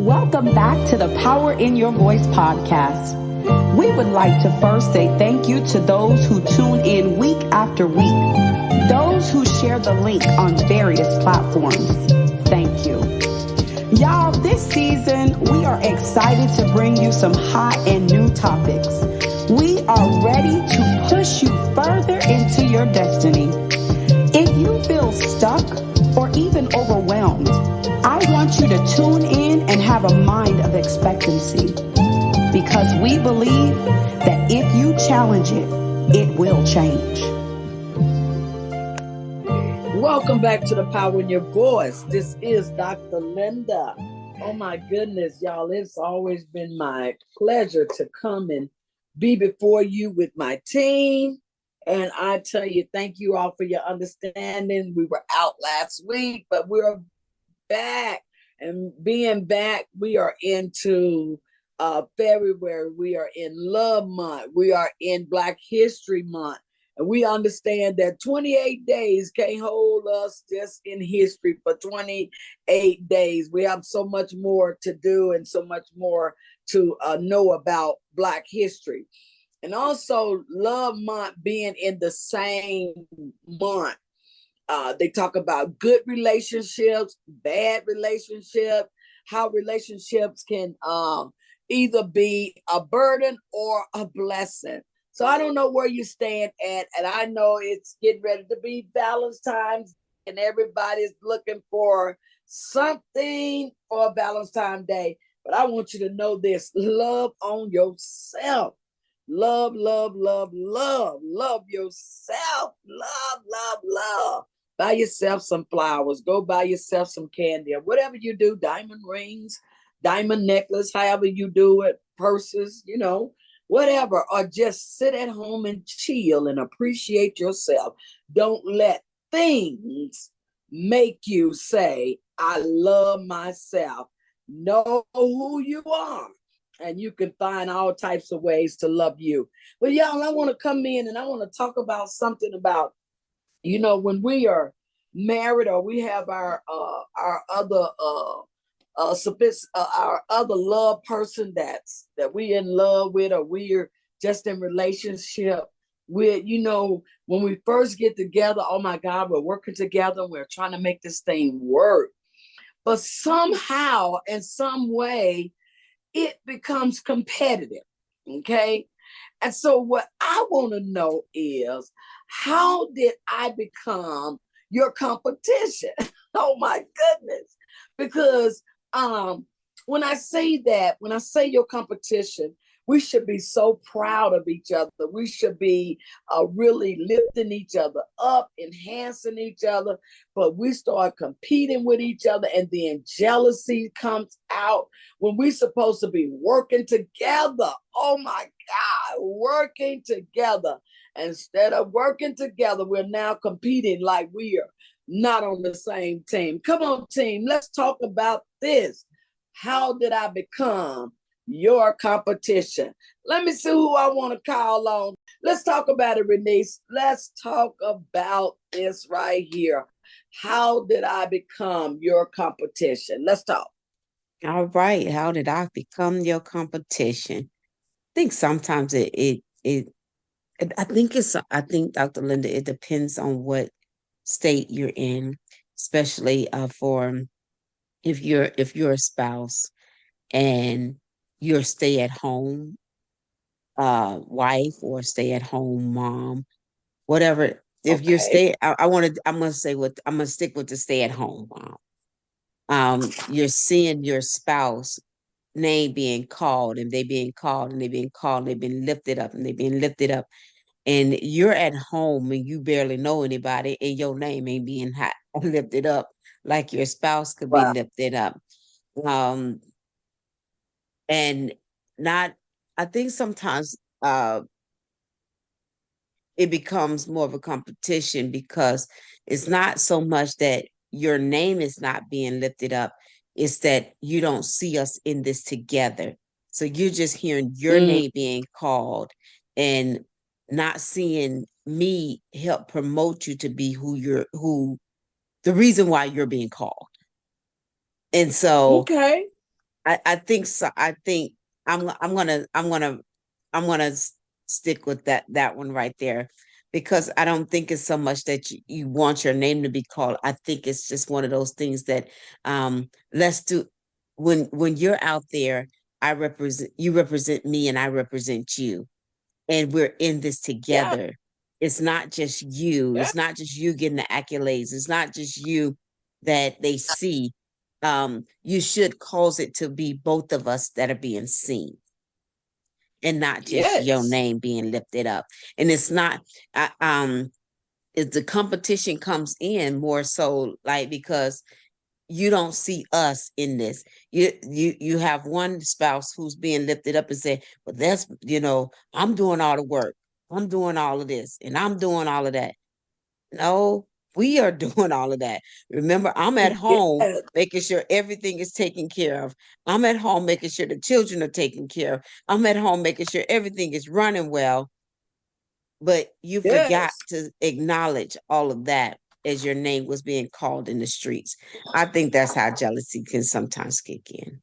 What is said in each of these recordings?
Welcome back to the Power in Your Voice podcast. We would like to first say thank you to those who tune in week after week, those who share the link on various platforms. Thank you. Y'all, this season, we are excited to bring you some hot and new topics. We are ready to push you further into your destiny. If you feel stuck or even overwhelmed, I want you to tune in and have a mind of expectancy, because we believe that if you challenge it, it will change. Welcome back to the Power in Your Voice. This is Dr. Linda. Oh my goodness, y'all. It's always been my pleasure to come and be before you with my team. And I tell you, thank you all for your understanding. We were out last week, but we're back. And being back, we are into February. We are in Love Month. We are in Black History Month. And we understand that 28 days can't hold us just in history for 28 days. We have so much more to do and so much more to know about Black history. And also Love Month being in the same month. They talk about good relationships, bad relationships, how relationships can either be a burden or a blessing. So I don't know where you stand at, and I know it's getting ready to be Valentine's, and everybody's looking for something for Valentine's Day. But I want you to know this: love on yourself. Love, love, love, love, love yourself. Love, love, love. Buy yourself some flowers. Go buy yourself some candy or whatever you do. Diamond rings, diamond necklace, however you do it, purses, whatever. Or just sit at home and chill and appreciate yourself. Don't let things make you say, I love myself. Know who you are. And you can find all types of ways to love you. But y'all, I want to come in and I want to talk about something about, when we are married or we have our other our other love person that we in love with, or we're just in relationship with, when we first get together, oh my God, we're working together, we're trying to make this thing work. But somehow, in some way, it becomes competitive. Okay. And so what I want to know is, how did I become your competition? Oh my goodness. Because when I say your competition, we should be so proud of each other. We should be really lifting each other up, enhancing each other. But we start competing with each other, and then jealousy comes out when we're supposed to be working together. Oh my God, working together. Instead of working together, we're now competing like we are not on the same team. Come on, team, let's talk about this. How did I become your competition? Let me see who I want to call on. Let's talk about it, Renice. Let's talk about this right here. How did I become your competition? Let's talk. All right. How did I become your competition? I think sometimes I think, Dr. Linda, it depends on what state you're in, especially for if you're a spouse and you're stay at home wife or stay at home mom, whatever. If you're Okay. I'm gonna say what I'm gonna stick with the stay at home mom. You're seeing your spouse name being called, and they being called, and they being called, and they've been lifted up, and they've been lifted up, and you're at home and you barely know anybody, and your name ain't being hot lifted up like your spouse could be Wow. lifted up. Um, and not, I think sometimes it becomes more of a competition because it's not so much that your name is not being lifted up, it's that you don't see us in this together. So you're just hearing your Mm, name being called and not seeing me help promote you to be who the reason why you're being called. And so okay. I think so. I think I'm gonna stick with that one right there, because I don't think it's so much that you want your name to be called. I think it's just one of those things that let's do. When you're out there, you represent me and I represent you, and we're in this Yeah, together. It's not just you. yeah, It's not just you getting the accolades. It's not just you that they see. You should cause it to be both of us that are being seen, and not just your yes. name being lifted up. And it's not, if the competition comes in more so like because you don't see us in this. You have one spouse who's being lifted up and say, well, that's, I'm doing all the work. I'm doing all of this and I'm doing all of that. No, we are doing all of that. Remember, I'm at home Yes, making sure everything is taken care of. I'm at home making sure the children are taken care of. I'm at home making sure everything is running well. But you forgot yes. to acknowledge all of that as your name was being called in the streets. I think that's how jealousy can sometimes kick in.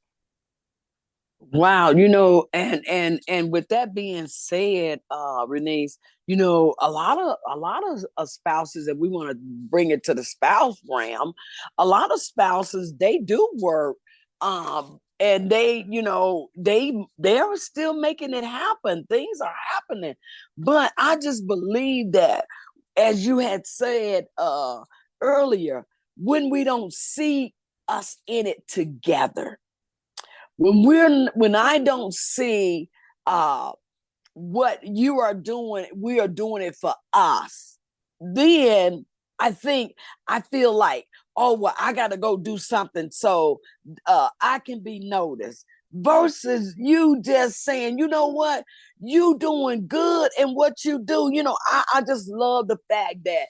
Wow, and with that being said, Renee, a lot of spouses, that we want to bring it to the spouse realm. A lot of spouses, they do work, and they're still making it happen. Things are happening, but I just believe that, as you had said earlier, when we don't see us in it together, when I don't see uh what you are doing, we are doing it for us, then I feel like, oh well, I gotta go do something so I can be noticed, versus you just saying, you know what, you doing good and what you do. I just love the fact that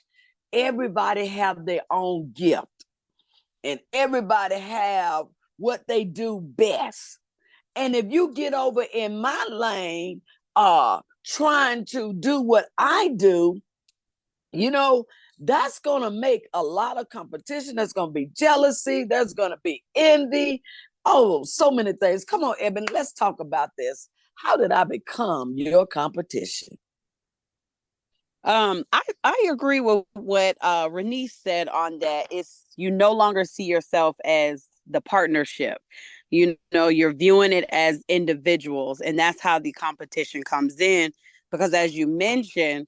everybody have their own gift, and everybody have what they do best. And if you get over in my lane, trying to do what I do, you know, that's going to make a lot of competition. There's going to be jealousy. There's going to be envy. Oh, so many things. Come on, Eben, let's talk about this. How did I become your competition? I agree with what Renee said on that. It's you no longer see yourself as the partnership. You're viewing it as individuals, and that's how the competition comes in. Because as you mentioned,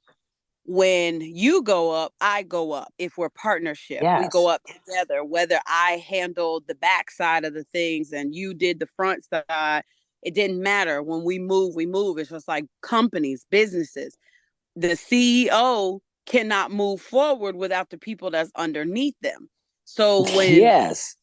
when you go up, I go up. If we're partnership, we go Yes. up together. Whether I handled the back side of the things and you did the front side, it didn't matter. When we move, we move. It's just like companies, businesses. The CEO cannot move forward without the people that's underneath them. So when Yes.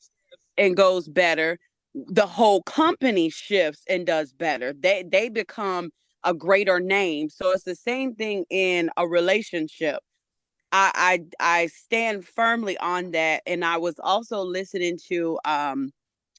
it goes better, the whole company shifts and does better. They become a greater name. So it's the same thing in a relationship. I stand firmly on that. And I was also listening to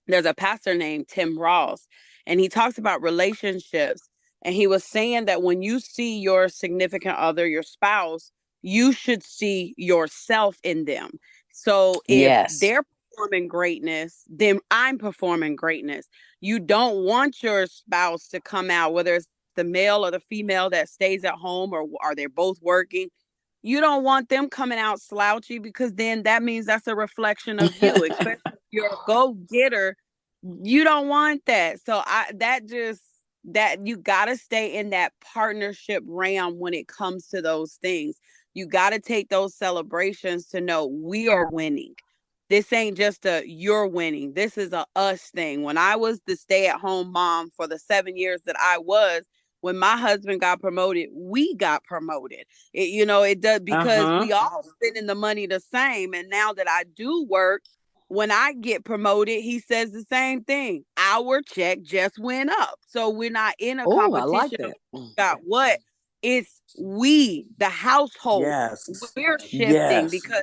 there's a pastor named Tim Ross, and he talks about relationships. And he was saying that when you see your significant other, your spouse, you should see yourself in them. So if Yes. they're performing greatness, then I'm performing greatness. You don't want your spouse to come out, whether it's the male or the female that stays at home, or are they both working? You don't want them coming out slouchy, because then that means that's a reflection of you, especially if you're a go-getter. You don't want that. So that you got to stay in that partnership realm when it comes to those things. You got to take those celebrations to know we are winning. This ain't just a you're winning. This is a us thing. When I was the stay-at-home mom for the 7 years that I was, when my husband got promoted, we got promoted. It does, because Uh-huh. we all spending the money the same. And now that I do work, when I get promoted, he says the same thing. Our check just went up. So we're not in a Oh, I like competition of that. got what. It's we, the household, Yes. we're shifting, Yes. because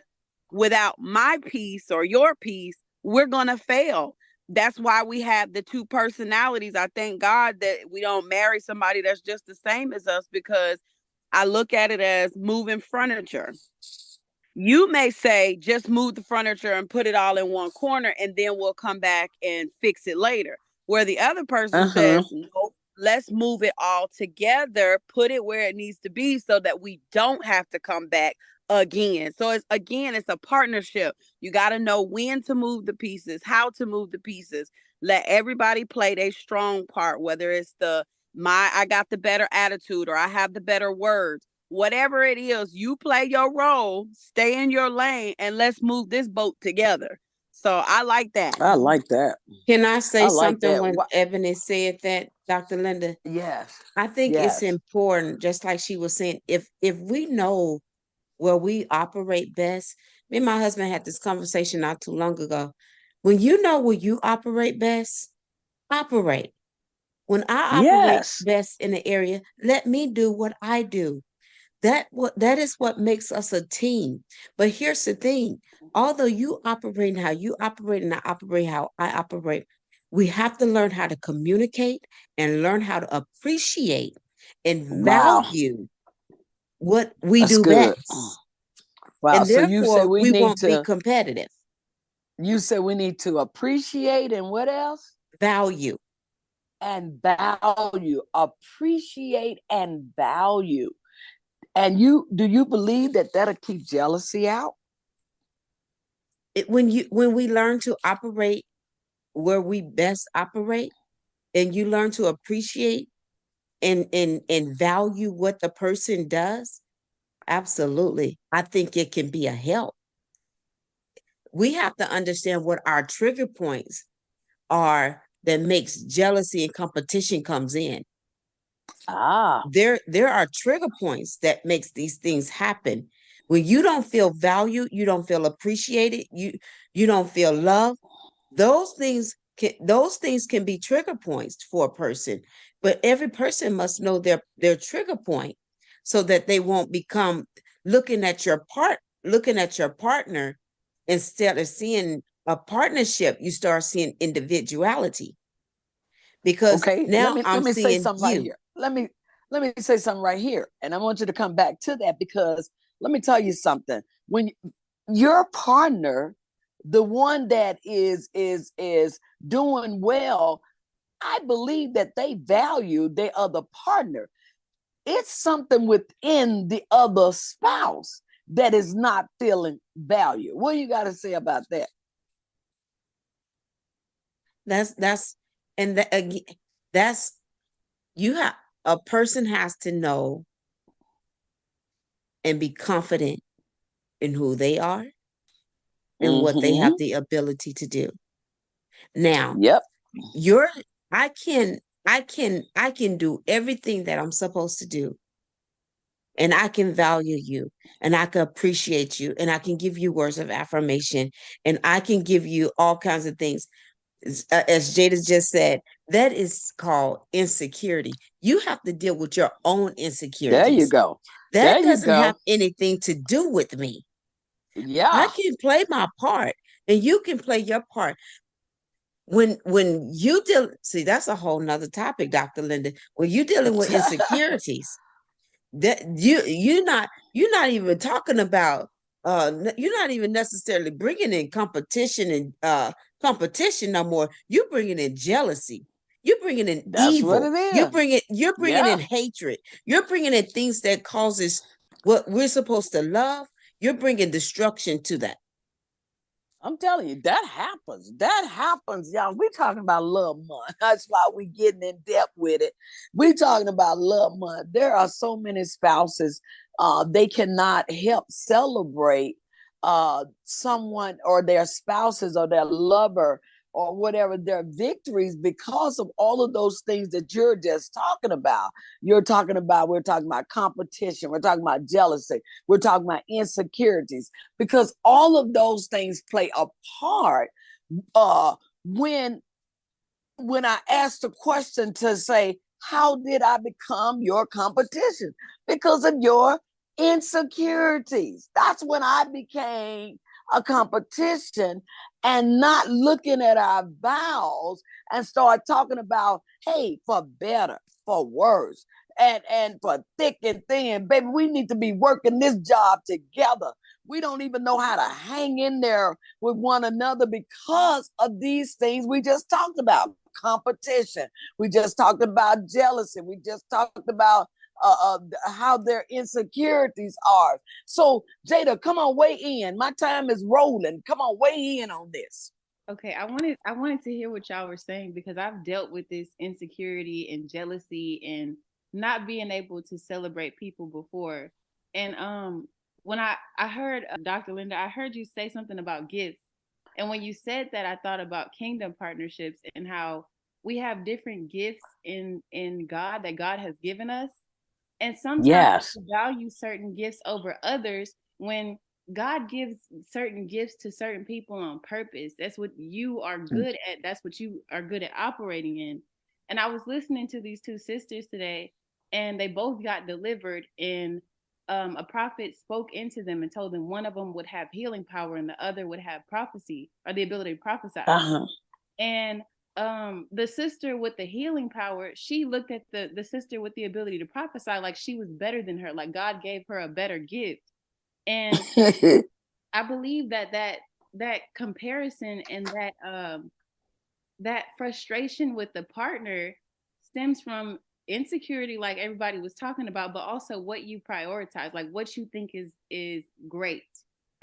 without my piece or your piece, we're going to fail. That's why we have the two personalities. I thank God that we don't marry somebody that's just the same as us, because I look at it as moving furniture. You may say, just move the furniture and put it all in one corner, and then we'll come back and fix it later. where the other person Uh-huh. says, no, let's move it all together, put it where it needs to be so that we don't have to come back again. So it's a partnership. You got to know when to move the pieces, how to move the pieces. Let everybody play their strong part, whether it's I got the better attitude or I have the better words. Whatever it is, you play your role, stay in your lane, and let's move this boat together. So I like that. I like that. Can I say I like something that. when What? Ebony said that, Dr. Linda? Yes. I think it's Yes. important, just like she was saying, if we know where we operate best. Me and my husband had this conversation not too long ago. When you know where you operate best, operate. When I operate Yes. best in an area, let me do what I do. That is what makes us a team. But here's the thing: although you operate how you operate and I operate how I operate, we have to learn how to communicate and learn how to appreciate and Wow. value what we That's do good. best. Wow. And So you say therefore, we we need won't be to, competitive. appreciate, and what else? Value. And value. Appreciate and value. And do you believe that that'll keep jealousy out? When we learn to operate where we best operate, and you learn to appreciate and value what the person does, absolutely. I think it can be a help. We have to understand what our trigger points are that makes jealousy and competition comes in. Ah. There are trigger points that makes these things happen. When you don't feel valued, you don't feel appreciated, you don't feel loved, those things can be trigger points for a person. But every person must know their trigger point so that they won't become looking at your partner. Instead of seeing a partnership, you start seeing individuality, because Okay, now let I'm me say seeing something right you. here. Let me say something right here, and I want you to come back to that, because let me tell you something. When your partner, the one that is doing well, I believe that they value their other partner. It's something within the other spouse that is not feeling value. What do you got to say about that? That's and that, that's you have a person has to know and be confident in who they are and what they have Mm-hmm. the ability to do. Now, Yep. you're I can I can do everything that I'm supposed to do, and I can value you, and I can appreciate you, and I can give you words of affirmation, and I can give you all kinds of things. As Jada just said, that is called insecurity. You have to deal with your own There you insecurities. go. There That you doesn't have go. anything to do with me. I Yeah. can play my part and you can play your part. When you deal, see, that's a whole nother topic, Dr. Linda. When you're dealing with insecurities, that you're not even talking about you're not even necessarily bringing in competition and competition no more. You're bringing in jealousy, you're bringing in That's what evil, it is. you're bringing in Yeah. hatred, you're bringing in things that causes what we're supposed to love. You're bringing destruction to that. I'm telling you, that happens. That happens, y'all. We talking about love month. That's why we getting in depth with it. We talking about love month. There are so many spouses, they cannot help celebrate someone or their spouses or their lover or whatever their victories, because of all of those things that you're just talking about. We're talking about competition. We're talking about jealousy. We're talking about insecurities, because all of those things play a part. uh when I asked the question to say, how did I become your competition? Because of your insecurities. That's when I became a competition, and not looking at our vows and start talking about, hey, for better, for worse, and for thick and thin, baby, we need to be working this job together. We don't even know how to hang in there with one another because of these things we just talked about. competition. We just talked about jealousy. We just talked about how their insecurities are. So Jada, come on, weigh in. My time is rolling. Come on, weigh in on this. Okay, I wanted to hear what y'all were saying, because I've dealt with this insecurity and jealousy and not being able to celebrate people before. And when I heard Dr. Linda, I heard you say something about gifts. And when you said that, I thought about kingdom partnerships and how we have different gifts in God that God has given us. And sometimes we value certain gifts over others when God gives certain gifts to certain people on purpose. That's what you are good at. That's what you are good at operating in. And I was listening to these two sisters today, and they both got delivered, and a prophet spoke into them and told them one of them would have healing power and the other would have prophecy, or the ability to prophesy. And the sister with the healing power, she looked at the sister with the ability to prophesy like she was better than her, like God gave her a better gift. And I believe that comparison and that frustration with the partner stems from insecurity, like everybody was talking about, but also what you prioritize, like what you think is great,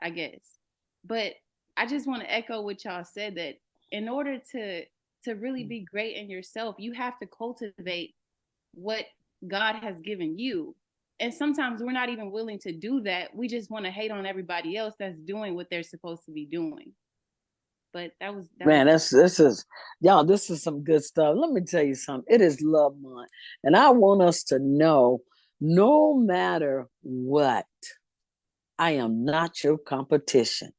I guess. But I just want to echo what y'all said, that in order to really be great in yourself, you have to cultivate what God has given you. And sometimes we're not even willing to do that. We just want to hate on everybody else that's doing what they're supposed to be doing. But this is some good stuff. Let me tell you something. It is Love Month. And I want us to know, no matter what, I am not your competition.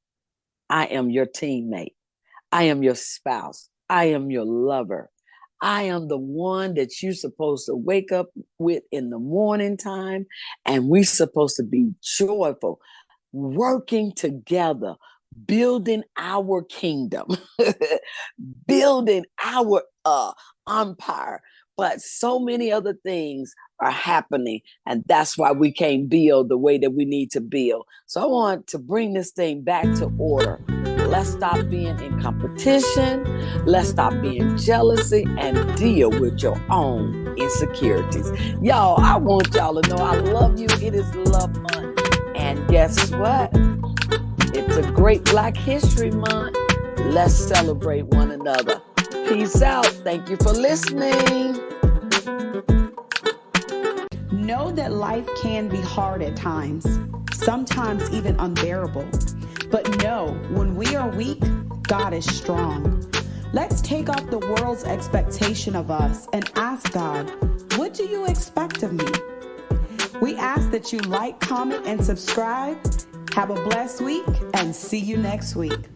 I am your teammate. I am your spouse. I am your lover. I am the one that you're supposed to wake up with in the morning time, and we're supposed to be joyful, working together, building our kingdom, building our empire. But so many other things are happening, and that's why we can't build the way that we need to build. So I want to bring this thing back to order. Let's stop being in competition. Let's stop being jealousy and deal with your own insecurities. Y'all, I want y'all to know I love you. It is Love Month. And guess what? It's a great Black History Month. Let's celebrate one another. Peace out. Thank you for listening. Know that life can be hard at times, sometimes even unbearable. But know, when we are weak, God is strong. Let's take off the world's expectation of us and ask God, what do you expect of me? We ask that you like, comment, and subscribe. Have a blessed week, and see you next week.